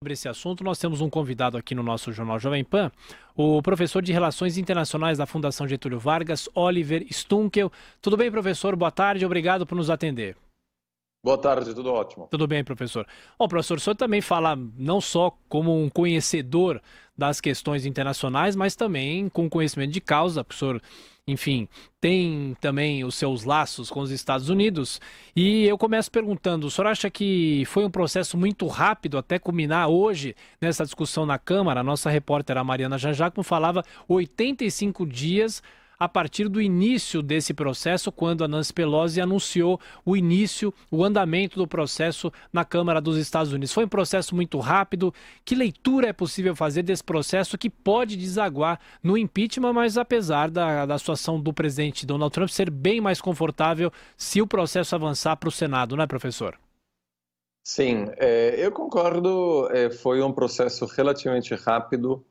Sobre esse assunto, nós temos um convidado aqui no nosso Jornal Jovem Pan, o professor de Relações Internacionais da Fundação Getúlio Vargas, Oliver Stunkel. Tudo bem, professor? Boa tarde, obrigado por nos atender. Boa tarde, tudo ótimo. Tudo bem, professor. Bom, professor, o senhor também fala não só como um conhecedor das questões internacionais, mas também com conhecimento de causa, porque o senhor, enfim, tem também os seus laços com os Estados Unidos. E eu começo perguntando, o senhor acha que foi um processo muito rápido até culminar hoje nessa discussão na Câmara? A nossa repórter, a Mariana Janjacmo, falava 85 dias a partir do início desse processo, quando a Nancy Pelosi anunciou o início, o andamento do processo na Câmara dos Estados Unidos. Foi um processo muito rápido. Que leitura é possível fazer desse processo que pode desaguar no impeachment, mas apesar da situação do presidente Donald Trump ser bem mais confortável se o processo avançar para o Senado, não é, professor? Sim, eu concordo, foi um processo relativamente rápido.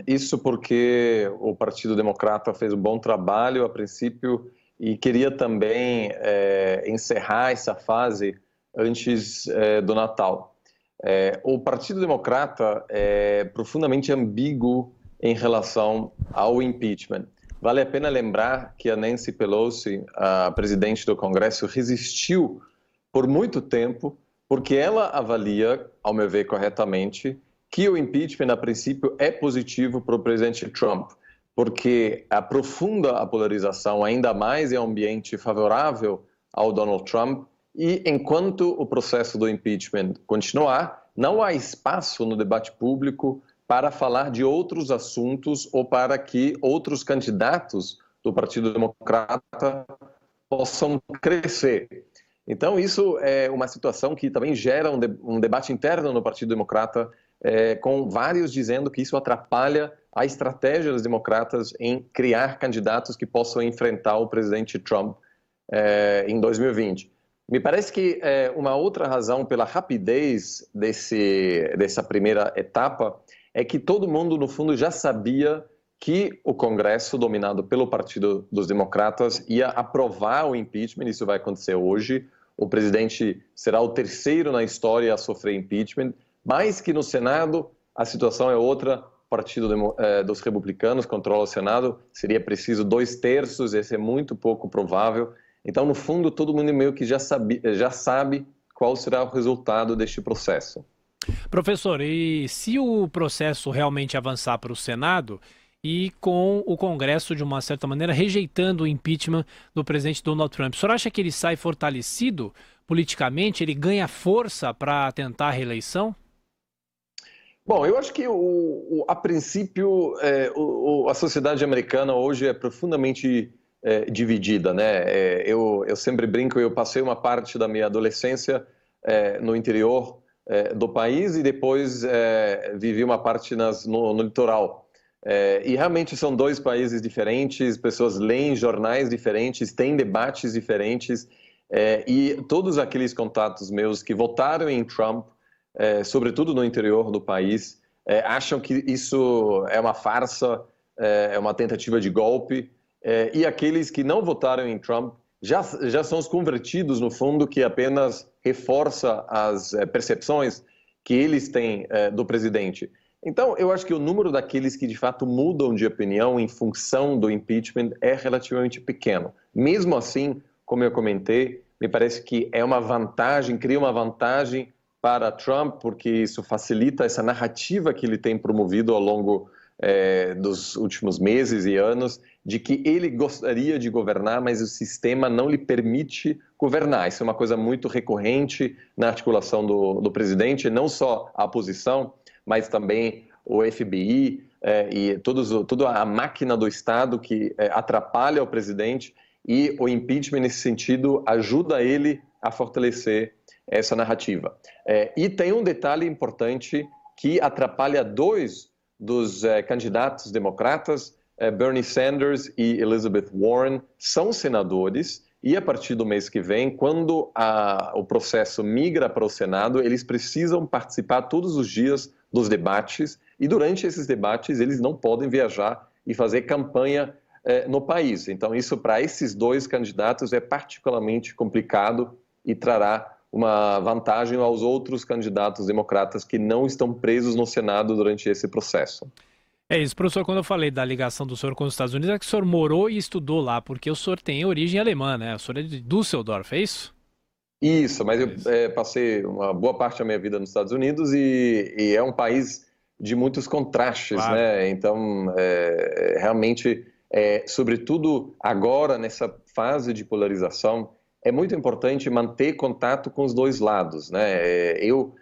Isso porque o Partido Democrata fez um bom trabalho a princípio e queria também encerrar essa fase antes do Natal. O Partido Democrata é profundamente ambíguo em relação ao impeachment. Vale a pena lembrar que a Nancy Pelosi, a presidente do Congresso, resistiu por muito tempo porque ela avalia, ao meu ver corretamente, que o impeachment, a princípio, é positivo para o presidente Trump, porque aprofunda a polarização ainda mais em um ambiente favorável ao Donald Trump e, enquanto o processo do impeachment continuar, não há espaço no debate público para falar de outros assuntos ou para que outros candidatos do Partido Democrata possam crescer. Então, isso é uma situação que também gera um debate interno no Partido Democrata, com vários dizendo que isso atrapalha a estratégia dos democratas em criar candidatos que possam enfrentar o presidente Trump em 2020. Me parece que uma outra razão pela rapidez dessa primeira etapa é que todo mundo, no fundo, já sabia que o Congresso, dominado pelo Partido dos Democratas, ia aprovar o impeachment. Isso vai acontecer hoje. O presidente será o terceiro na história a sofrer impeachment. Mais que no Senado, a situação é outra. O Partido dos Republicanos controla o Senado, seria preciso 2/3, esse é muito pouco provável. Então, no fundo, todo mundo meio que já sabe qual será o resultado deste processo. Professor, e se o processo realmente avançar para o Senado e com o Congresso, de uma certa maneira, rejeitando o impeachment do presidente Donald Trump, o senhor acha que ele sai fortalecido politicamente, ele ganha força para tentar a reeleição? Bom, eu acho que, a princípio, a sociedade americana hoje é profundamente dividida, né? Eu sempre brinco, eu passei uma parte da minha adolescência no interior do país e depois vivi uma parte no litoral. E realmente são dois países diferentes, pessoas leem jornais diferentes, têm debates diferentes, e todos aqueles contatos meus que votaram em Trump, sobretudo no interior do país, acham que isso é uma farsa, é uma tentativa de golpe, e aqueles que não votaram em Trump já são os convertidos, no fundo, que apenas reforça as percepções que eles têm do presidente. Então, eu acho que o número daqueles que de fato mudam de opinião em função do impeachment é relativamente pequeno. Mesmo assim, como eu comentei, me parece que é uma vantagem, cria uma vantagem para Trump, porque isso facilita essa narrativa que ele tem promovido ao longo dos últimos meses e anos, de que ele gostaria de governar, mas o sistema não lhe permite governar. Isso é uma coisa muito recorrente na articulação do presidente, não só a oposição, mas também o FBI e toda a máquina do Estado que atrapalha o presidente, e o impeachment, nesse sentido, ajuda ele a fortalecer essa narrativa. E tem um detalhe importante que atrapalha dois dos candidatos democratas, Bernie Sanders e Elizabeth Warren, são senadores, e a partir do mês que vem, quando o processo migra para o Senado, eles precisam participar todos os dias dos debates, e durante esses debates eles não podem viajar e fazer campanha no país. Então, isso para esses dois candidatos é particularmente complicado e trará uma vantagem aos outros candidatos democratas que não estão presos no Senado durante esse processo. É isso, professor, quando eu falei da ligação do senhor com os Estados Unidos, é que o senhor morou e estudou lá, porque o senhor tem origem alemã, né? O senhor é de Düsseldorf, é isso? Isso, mas eu passei uma boa parte da minha vida nos Estados Unidos e é um país de muitos contrastes, Claro. né? Então, realmente, sobretudo agora, nessa fase de polarização, é muito importante manter contato com os dois lados, né? Eu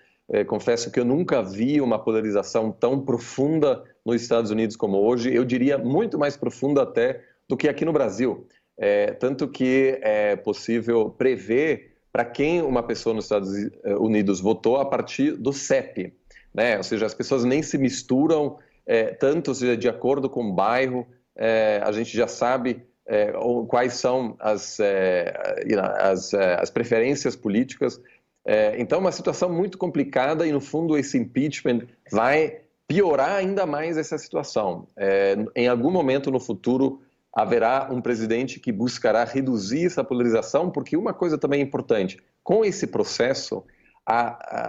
confesso que eu nunca vi uma polarização tão profunda nos Estados Unidos como hoje, eu diria muito mais profunda até do que aqui no Brasil. Tanto que é possível prever para quem uma pessoa nos Estados Unidos votou a partir do CEP, né? Ou seja, as pessoas nem se misturam tanto, ou seja, de acordo com o bairro, a gente já sabe quais são as preferências políticas. Então, é uma situação muito complicada e, no fundo, esse impeachment vai piorar ainda mais essa situação. Em algum momento no futuro, haverá um presidente que buscará reduzir essa polarização, porque uma coisa também importante, com esse processo,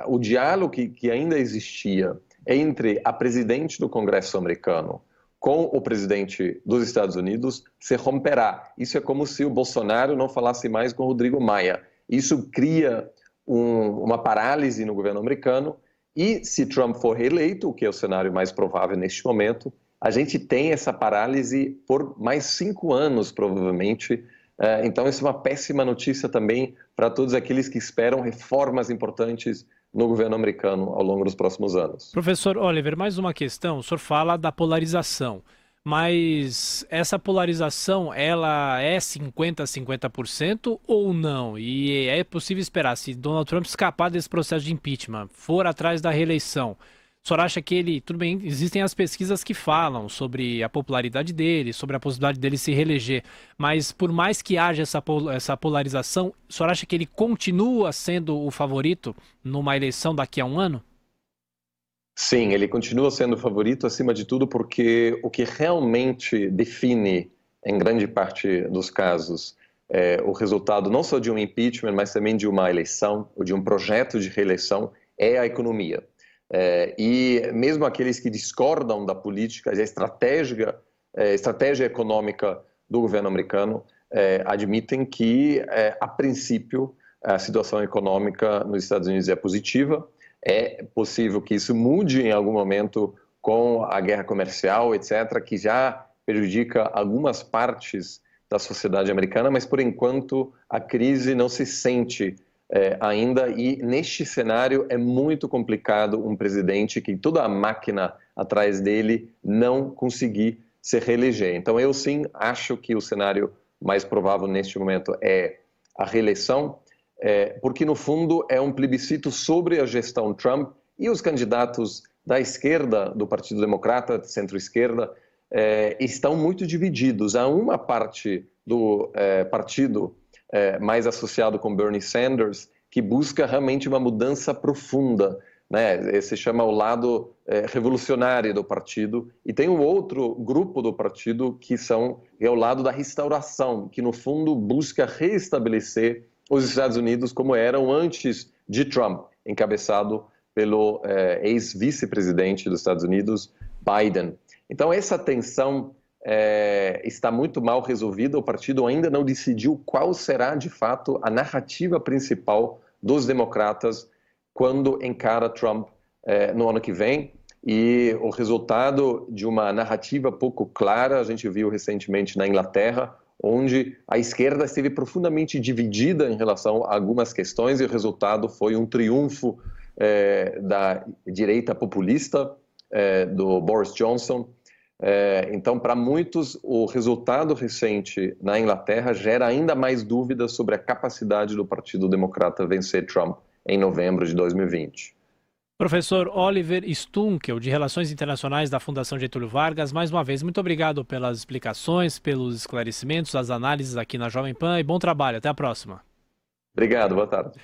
o diálogo que ainda existia entre a presidente do Congresso americano com o presidente dos Estados Unidos se romperá. Isso é como se o Bolsonaro não falasse mais com o Rodrigo Maia. Isso cria uma parálise no governo americano e, se Trump for reeleito, o que é o cenário mais provável neste momento, a gente tem essa parálise por mais 5 anos, provavelmente. Então, isso é uma péssima notícia também para todos aqueles que esperam reformas importantes no governo americano ao longo dos próximos anos. Professor Oliver, mais uma questão. O senhor fala da polarização, mas essa polarização, ela é 50% ou não? E é possível esperar, se Donald Trump escapar desse processo de impeachment, for atrás da reeleição, o senhor acha que ele... Tudo bem, existem as pesquisas que falam sobre a popularidade dele, sobre a possibilidade dele se reeleger, mas por mais que haja essa polarização, o senhor acha que ele continua sendo o favorito numa eleição daqui a um ano? Sim, ele continua sendo o favorito, acima de tudo, porque o que realmente define, em grande parte dos casos, o resultado não só de um impeachment, mas também de uma eleição, ou de um projeto de reeleição, é a economia. E mesmo aqueles que discordam da política, da estratégia econômica do governo americano, admitem que, a princípio, a situação econômica nos Estados Unidos é positiva. É possível que isso mude em algum momento com a guerra comercial, etc., que já prejudica algumas partes da sociedade americana, mas, por enquanto, a crise não se sente ainda, e neste cenário é muito complicado um presidente que toda a máquina atrás dele não conseguir se reeleger. Então, eu sim acho que o cenário mais provável neste momento é a reeleição, porque no fundo é um plebiscito sobre a gestão Trump, e os candidatos da esquerda, do Partido Democrata, de centro-esquerda, estão muito divididos. Há uma parte do partido mais associado com Bernie Sanders, que busca realmente uma mudança profunda, né? Se chama o lado revolucionário do partido, e tem um outro grupo do partido que é o lado da restauração, que no fundo busca reestabelecer os Estados Unidos como eram antes de Trump, encabeçado pelo ex-vice-presidente dos Estados Unidos, Biden. Então, essa tensão está muito mal resolvida. O partido ainda não decidiu qual será, de fato, a narrativa principal dos democratas quando encara Trump no ano que vem. E o resultado de uma narrativa pouco clara, a gente viu recentemente na Inglaterra, onde a esquerda esteve profundamente dividida em relação a algumas questões, e o resultado foi um triunfo da direita populista, do Boris Johnson. Então, para muitos, o resultado recente na Inglaterra gera ainda mais dúvidas sobre a capacidade do Partido Democrata vencer Trump em novembro de 2020. Professor Oliver Stunkel, de Relações Internacionais da Fundação Getúlio Vargas, mais uma vez, muito obrigado pelas explicações, pelos esclarecimentos, as análises aqui na Jovem Pan, e bom trabalho. Até a próxima. Obrigado, boa tarde.